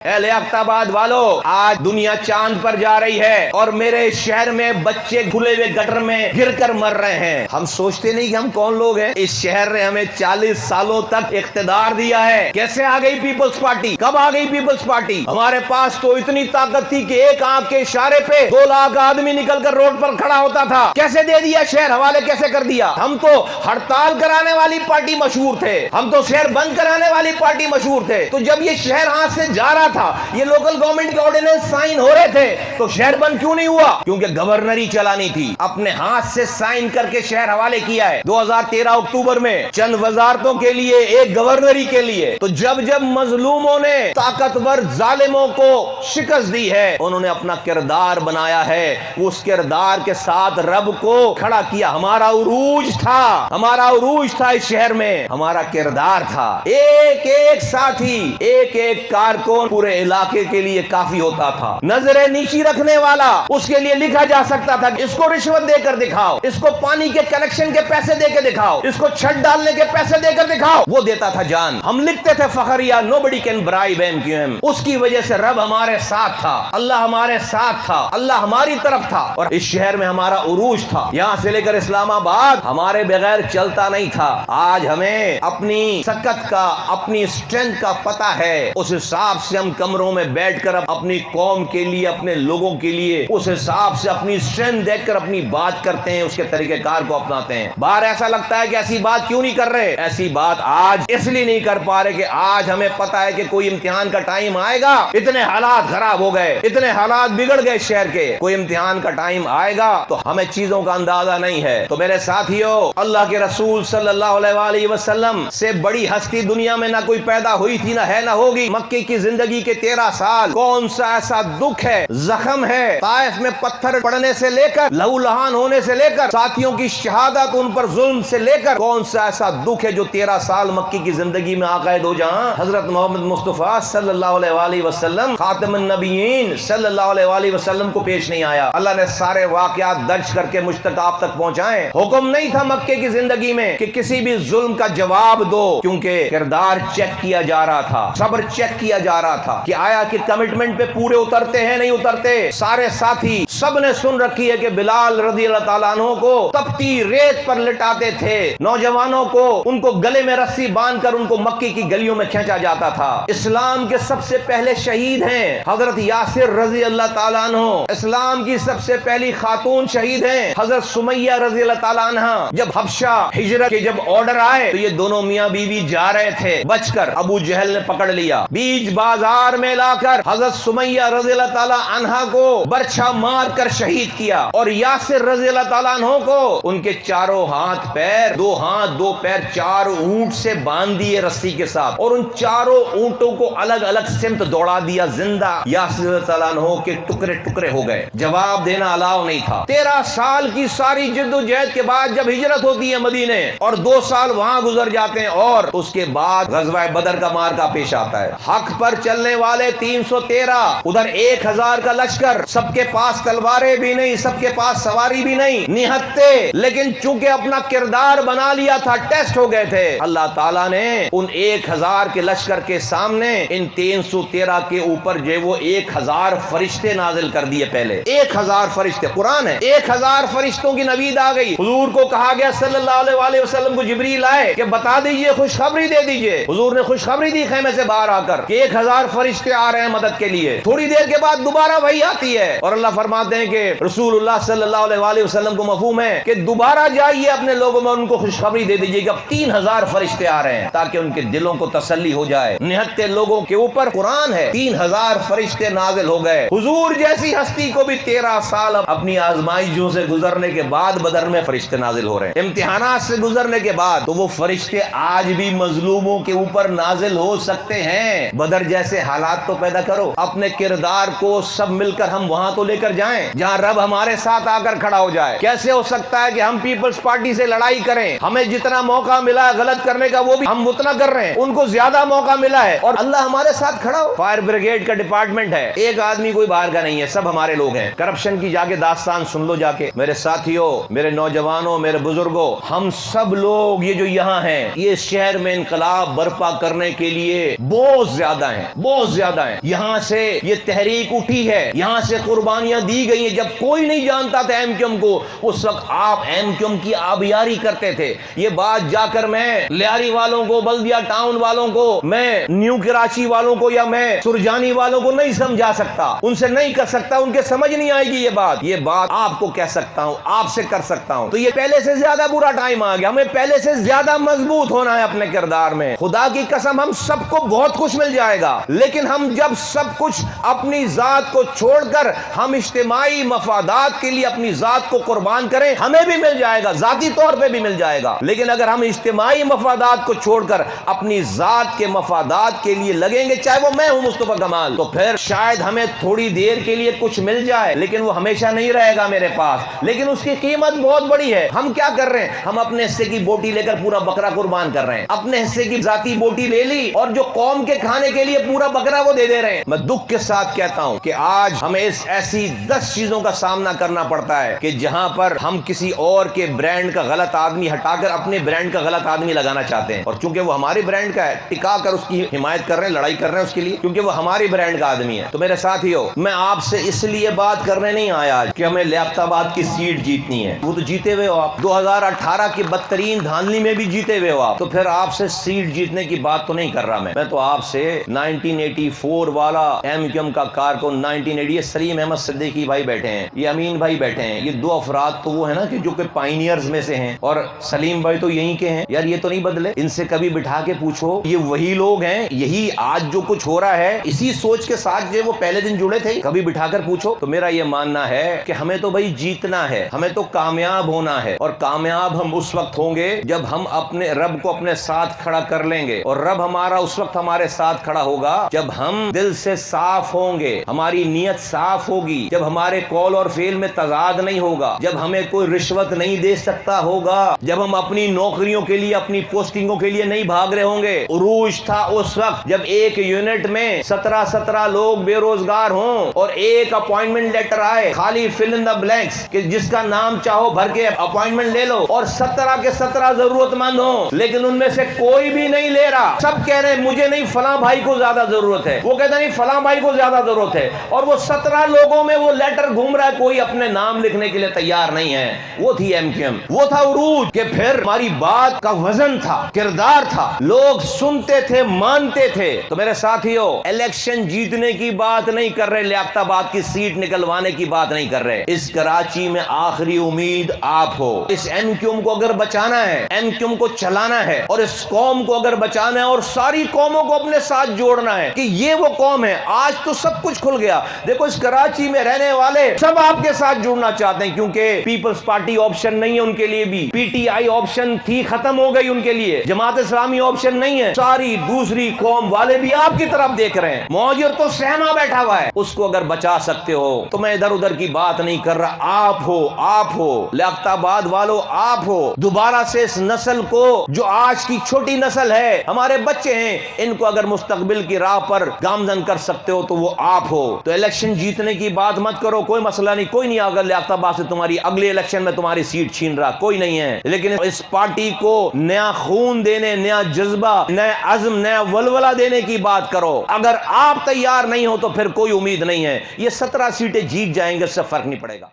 اے لیاقتآباد والو، آج دنیا چاند پر جا رہی ہے اور میرے شہر میں بچے کھلے ہوئے گٹر میں گر کر مر رہے ہیں۔ ہم سوچتے نہیں کہ ہم کون لوگ ہیں؟ اس شہر نے ہمیں 40 سالوں تک اقتدار دیا ہے۔ کیسے آ گئی پیپلز پارٹی؟ کب آ گئی پیپلز پارٹی؟ ہمارے پاس تو اتنی طاقت تھی کہ ایک آنکھ کے اشارے پہ 2 لاکھ آدمی نکل کر روڈ پر کھڑا ہوتا تھا۔ کیسے دے دیا شہر؟ حوالے کیسے کر دیا؟ ہم تو ہڑتال کرانے والی پارٹی مشہور تھے، ہم تو شہر بند کرانے والی پارٹی مشہور تھے۔ تو جب یہ شہر ہاتھ سے جا رہا تھا، یہ لوکل گورنمنٹ کے آرڈیننس سائن ہو رہے تھے، تو شہر بند کیوں نہیں ہوا؟ کیونکہ گورنری چلانی تھی۔ اپنے ہاتھ سے سائن کر کے شہر حوالے کیا ہے 2013 اکتوبر میں، چند وزارتوں کے لیے، ایک گورنری کے لیے۔ تو جب جب مظلوموں نے طاقتور ظالموں کو شکست دی ہے، انہوں نے اپنا کردار بنایا ہے، اس کردار کے ساتھ رب کو کھڑا کیا۔ ہمارا عروج تھا، ہمارا عروج تھا اس شہر میں، ہمارا کردار تھا۔ ایک ایک ساتھی، ایک ایک کارکن پورے علاقے کے لیے کافی ہوتا تھا۔ نظر نیچی رکھنے والا، اس کے لیے لکھا جا سکتا تھا کہ اس کو رشوت دے کر دکھاؤ، اس کو پانی کے کنیکشن کے پیسے دے کے دکھاؤ، اس کو چھت ڈالنے کے پیسے دے کر دکھاؤ، وہ دیتا تھا جان۔ ہم لکھتے تھے فخریہ nobody can bribe MQM۔ اس کی وجہ سے رب ہمارے ساتھ تھا، اللہ ہمارے ساتھ تھا، اللہ ہماری طرف تھا، اور اس شہر میں ہمارا عروج تھا۔ یہاں سے لے کر اسلام آباد ہمارے بغیر چلتا نہیں تھا۔ آج ہمیں اپنی سکت کا، اپنی اسٹرینتھ کا پتہ ہے، اس حساب سے ہم کمروں میں بیٹھ کر اپنی قوم کے لیے، اپنے لوگوں کے لیے اس حساب سے اپنی اسٹرینتھ دیکھ کر اپنی بات کرتے ہیں، اس کے طریقہ کار کو اپناتے ہیں۔ باہر ایسا لگتا ہے کہ ایسی بات کیوں نہیں کر رہے؟ ایسی بات آج اس لیے نہیں کر پا رہے کہ آج ہمیں پتا ہے کہ کوئی امتحان کا ٹائم آئے گا۔ اتنے حالات خراب ہو گئے، اتنے حالات بگڑ گئے شہر کے، کوئی امتحان کا ٹائم آئے گا تو ہمیں چیزوں کا اندازہ نہیں ہے۔ تو میرے ساتھیو، اللہ کے رسول صلی اللہ علیہ وآلہ وسلم سے بڑی ہستی دنیا میں نہ کوئی پیدا ہوئی تھی، نہ ہے، نہ ہوگی۔ مکے کی زندگی کے 13 سال کون سا ایسا دکھ ہے، زخم ہے، طائف میں پتھر پڑنے سے لے کر، لہو لہان ہونے سے لے کر، ساتھیوں کی شہادت، ان پر ظلم سے لے کر، کون سا ایسا دکھ ہے جو 13 سال مکی کی زندگی میں آقا دو جہاں حضرت محمد مصطفیٰ صلی اللہ علیہ وآلہ وسلم خاتم النبیین صلی اللہ علیہ وآلہ وسلم کو پیش نہیں آیا؟ اللہ نے سارے واقعات درج کر کے مجھ تک، آپ تک پہنچائے۔ حکم نہیں تھا مکے کی زندگی میں کہ کسی بھی ظلم کا جواب دو، کیونکہ کردار چیک کیا جا رہا تھا، صبر چیک کیا جا رہا تھا کہ آیا کہ کمٹمنٹ پہ پورے اترتے ہیں نہیں اترتے۔ سارے ساتھی سب نے سن رکھی ہے کہ بلال رضی اللہ تعالیٰ عنہ کو تپتی ریت پر لٹاتے تھے، نوجوانوں کو ان کو گلے میں رسی باندھ کر ان کو مکی کی گلیوں میں کھینچا جاتا تھا۔ اسلام کے سب سے پہلے شہید ہیں حضرت یاسر رضی اللہ تعالیٰ عنہ، اسلام کی سب سے پہلی خاتون شہید ہیں حضرت سمیہ رضی اللہ تعالیٰ عنہ۔ جب حبشہ ہجرت کے جب آرڈر آئے تو یہ دونوں میاں بیوی جا رہے تھے، بچ کر ابو جہل نے پکڑ لیا، بیچ بازار میں لا کر حضرت سمیہ رضی اللہ تعالیٰ عنہ کو برچھا مار کر شہید کیا، اور یاسر رضی اللہ تعالیٰ عنہ کو ان کے چاروں ہاتھ پیر، 2 ہاتھ 2 پیر 4 اونٹ سے باندھ دیے رسی کے ساتھ، اور ان چاروں اونٹوں کو الگ الگ سمت دوڑا دیا، زندہ یاسر رضی اللہ تعالیٰ عنہ کے ٹکڑے ٹکڑے ہو گئے۔ جواب دینا الاؤ نہیں تھا۔ 13 سال کی ساری جد و جہد کے بعد جب ہجرت ہوتی ہے مدینے، اور 2 سال وہاں گزر جاتے ہیں، اور اس کے بعد غزوہ بدر کا مارکا پیش آتا ہے۔ حق پر چلنے والے 313، ادھر 1000 کا لشکر، سب کے پاس تلواریں بھی نہیں، سب کے پاس سواری بھی نہیں، نہتے، لیکن چونکہ اپنا کردار بنا لیا تھا، ٹیسٹ ہو گئے تھے۔ اللہ تعالیٰ نے ان 1000 کے لشکر کے سامنے ان 313 کے اوپر جو وہ 1000 فرشتے نازل کر دیے۔ پہلے 1000 فرشتے، قرآن ہے، 1000 فرشتوں کی نوید آ گئی۔ حضور کو کہا گیا صلی اللہ علیہ وآلہ وسلم کو، جبریل آئے کہ بتا دیجئے، خوشخبری دے دیجئے۔ حضور نے خوشخبری دی خیمے سے باہر آ کر کہ 1000 فرشتے آ رہے ہیں مدد کے لیے۔ تھوڑی دیر کے بعد دوبارہ وحی آتی ہے، اور اللہ فرماتے ہیں کہ رسول اللہ صلی اللہ علیہ وآلہ وسلم کو مفہوم ہے کہ دوبارہ جائیے اپنے لوگوں میں، ان کو خوشخبری دے دیجئے کہ اب 3000 فرشتے آ رہے ہیں، تاکہ ان کے دلوں کو تسلی ہو جائے۔ نہتے لوگوں کے اوپر قرآن ہے، 3000 فرشتے نازل ہو گئے۔ حضور جیسی ہستی کو بھی 13 سال اپنی آزمائشوں سے گزرنے کے بعد بدر میں فرشتے نازل ہو رہے ہیں، امتحانات سے گزرنے کے بعد۔ تو وہ فرشتے آج بھی مظلوموں کے اوپر نازل ہو سکتے ہیں۔ بدر جیسے حالات تو پیدا کرو، اپنے کردار کو سب مل کر ہم وہاں تو لے کر جائیں جہاں رب ہمارے ساتھ آ کر کھڑا ہو جائے۔ کیسے ہو سکتا ہے کہ ہم پیپلز پارٹی سے لڑائی کریں؟ ہمیں جتنا موقع ملا ہے غلط کرنے کا، وہ بھی ہم اتنا کر رہے ہیں، ان کو زیادہ موقع ملا ہے، اور اللہ ہمارے ساتھ کھڑا ہو۔ فائر بریگیڈ کا ڈپارٹمنٹ ہے، ایک آدمی کوئی باہر کا نہیں ہے، سب ہمارے لوگ ہیں۔ کرپشن کی جا کے داستان سن لو جا کے، میرے ساتھیوں، میرے نوجوانوں، میرے بزرگوں، ہم سب لوگ یہ جو یہاں ہیں، یہ شہر میں انقلاب برپا کرنے کے لیے بہت زیادہ ہیں، بہت زیادہ ہیں. یہاں سے یہ تحریک اٹھی ہے, یہاں سے قربانیاں دی گئی ہیں. جب کوئی نہیں جانتا تھا ایم کیو ایم کو, اس وقت آپ ایم کیو ایم کی آبیاری کرتے تھے. یہ بات جا کر میں لیاری والوں کو, بلدیہ ٹاؤن والوں کو, میں نیو کراچی والوں کو, یا میں سرجانی والوں کو نہیں سمجھا سکتا, ان سے نہیں کر سکتا, ان کے سمجھ نہیں آئے گی یہ بات آپ کو کہہ سکتا ہوں, آپ سے کر سکتا ہوں. تو یہ پہلے سے زیادہ برا ٹائم آ گیا, ہمیں پہلے سے زیادہ مضبوط ہونا ہے اپنے کردار میں. خدا کی قسم ہم سب کو بہت کچھ مل جائے گا, لیکن ہم جب سب کچھ اپنی ذات کو چھوڑ کر ہم اجتماعی مفادات کے لیے اپنی ذات کو قربان کریں, ہمیں بھی مل جائے گا, ذاتی طور پہ بھی مل جائے گا. لیکن اگر ہم اجتماعی مفادات کو چھوڑ کر اپنی ذات کے مفادات کے لیے لگیں گے, چاہے وہ میں ہوں مصطفیٰ کمال, تو پھر شاید ہمیں تھوڑی دیر کے لیے کچھ مل جائے, لیکن وہ ہمیشہ نہیں رہے گا میرے پاس, لیکن اس کی قیمت بہت بڑی ہے. ہم کیا کر رہے ہیں, ہم اپنے حصے کی بوٹی لے کر پورا بکرا قربان کر رہے ہیں. اپنے حصے کی ذاتی بوٹی لے لی اور جو قوم کے کھانے کے لیے پورا بکرا وہ دے رہے ہیں. میں دکھ کے ساتھ کہتا ہوں کہ آج ہمیں ایسی 10 چیزوں کا سامنا کرنا پڑتا ہے کہ جہاں پر ہم کسی اور کے برانڈ کا غلط آدمی ہٹا کر اپنے برانڈ کا غلط آدمی لگانا چاہتے ہیں, اور چونکہ وہ ہمارے برانڈ کا ہے ٹکا کر اس کی حمایت کر رہے ہیں, لڑائی کر رہے ہیں اس کے لیے, کیونکہ وہ ہماری برانڈ کا آدمی ہے. تو میرے ساتھیو, میں آپ سے اس لیے بات کرنے نہیں آیا کہ ہمیں لیاقت آباد کی سیٹ جیتنی ہے. وہ تو جیتے ہوئے ہو آپ, 2018 کی بدترین دھاندلی میں بھی جیتے ہوئے ہو آپ, تو پھر آپ سے سیٹ جیتنے کی بات تو نہیں کر رہا میں تو آپ سے 1984 والا ایم کیو ایم کا کارکن 1980, یہ سلیم احمد صدیقی بھائی بیٹھے ہیں, یہ امین بھائی بیٹھے ہیں, یہ 2 افراد تو وہ ہیں نا کہ جو کہ پائنیئرز میں سے ہیں, اور سلیم بھائی تو یہیں کے ہیں. یار یہ تو نہیں بدلے, ان سے کبھی بٹھا کے پوچھو, یہ وہی لوگ ہیں, یہی آج جو کچھ ہو رہا ہے اسی سوچ کے ساتھ جو وہ پہلے دن جڑے تھے, کبھی بٹھا کر پوچھو. تو میرا یہ ماننا ہے کہ ہمیں تو بھائی جیتنا ہے, ہمیں تو کامیاب ہونا ہے, اور کامیاب ہم اس وقت ہوں گے جب ہم اپنے رب کو اپنے ساتھ کھڑا کر لیں گے, اور رب ہمارا اس وقت ہمارے ساتھ کھڑا ہوگا جب ہم دل سے صاف ہوں گے, ہماری نیت صاف ہوگی, جب ہمارے قول اور فعل میں تضاد نہیں ہوگا, جب ہمیں کوئی رشوت نہیں دے سکتا ہوگا, جب ہم اپنی نوکریوں کے لیے اپنی پوسٹنگوں کے لیے نہیں بھاگ رہے ہوں گے. عروج تھا اس وقت جب ایک یونٹ میں 17 لوگ بے روزگار ہوں اور ایک اپوائنٹمنٹ لیٹر آئے خالی فل ان دا بلینکس کہ جس کا نام چاہو بھر کے اپوائنٹمنٹ لے لو, اور 17 کے 17 ضرورت مند ہوں, لیکن ان میں سے کوئی بھی نہیں لے رہا. سب کہہ رہے ہیں مجھے نہیں, فلاں بھائی کو زیادہ ضرورت ہے, وہ کہتا نہیں فلاں بھائی کو زیادہ ضرورت ہے, اور وہ 17 لوگوں میں وہ لیٹر گھوم رہا ہے, کوئی اپنے نام لکھنے کے لیے تیار نہیں ہے. وہ تھی ایم کیو ایم, وہ تھا عروج کہ پھر ہماری بات کا وزن تھا, کردار تھا, لوگ سنتے تھے, مانتے تھے. تو میرے ساتھیو, الیکشن جیتنے کی بات نہیں کر رہے, لیاقت آباد کی سیٹ نکلوانے کی بات نہیں کر رہے. اس کراچی میں آخری امید آپ ہو. اس ایم کیو ایم کو اگر بچانا ہے, ایم کیو ایم کو چلانا ہے, اور اس قوم کو اگر بچانا ہے اور ساری قوموں کو اپنے ساتھ جوڑنا ہے کہ یہ وہ قوم ہے. آج تو سب کچھ کھل گیا, دیکھو اس کراچی میں رہنے والے سب آپ کے ساتھ جڑنا چاہتے ہیں, کیونکہ پیپلز پارٹی آپشن نہیں ہے ان کے لیے بھی, پی ٹی آئی آپشن تھی ختم ہو گئی ان کے لیے, جماعت اسلامی آپشن نہیں ہے, ساری دوسری قوم والے بھی آپ کی طرف دیکھ رہے ہیں. مہاجر تو سہما بیٹھا ہوا ہے, اس کو اگر بچا سکتے ہو تو میں ادھر ادھر کی بات نہیں کر رہا, آپ ہو, آپ ہو, لیاقت آباد والو آپ ہو. دوبارہ سے اس نسل کو, جو آج کی چھوٹی نسل ہے, ہمارے بچے ہیں, ان کو اگر مستقبل کی راہ پر گامزن کر سکتے ہو تو وہ آپ ہو. تو الیکشن جیتنے کی بات مت کرو, کوئی مسئلہ نہیں, کوئی نہیں اگر لیاقت آباد سے تمہاری اگلے الیکشن میں تمہاری سیٹ چھین رہا, کوئی نہیں ہے, لیکن اس پارٹی کو نیا خون دینے, نیا جذبہ, نیا عزم, نیا ولولہ دینے کی بات کرو. اگر آپ تیار نہیں ہو تو پھر کوئی امید نہیں ہے. یہ 17 سیٹیں جیت جائیں گے, اس سے فرق نہیں پڑے گا.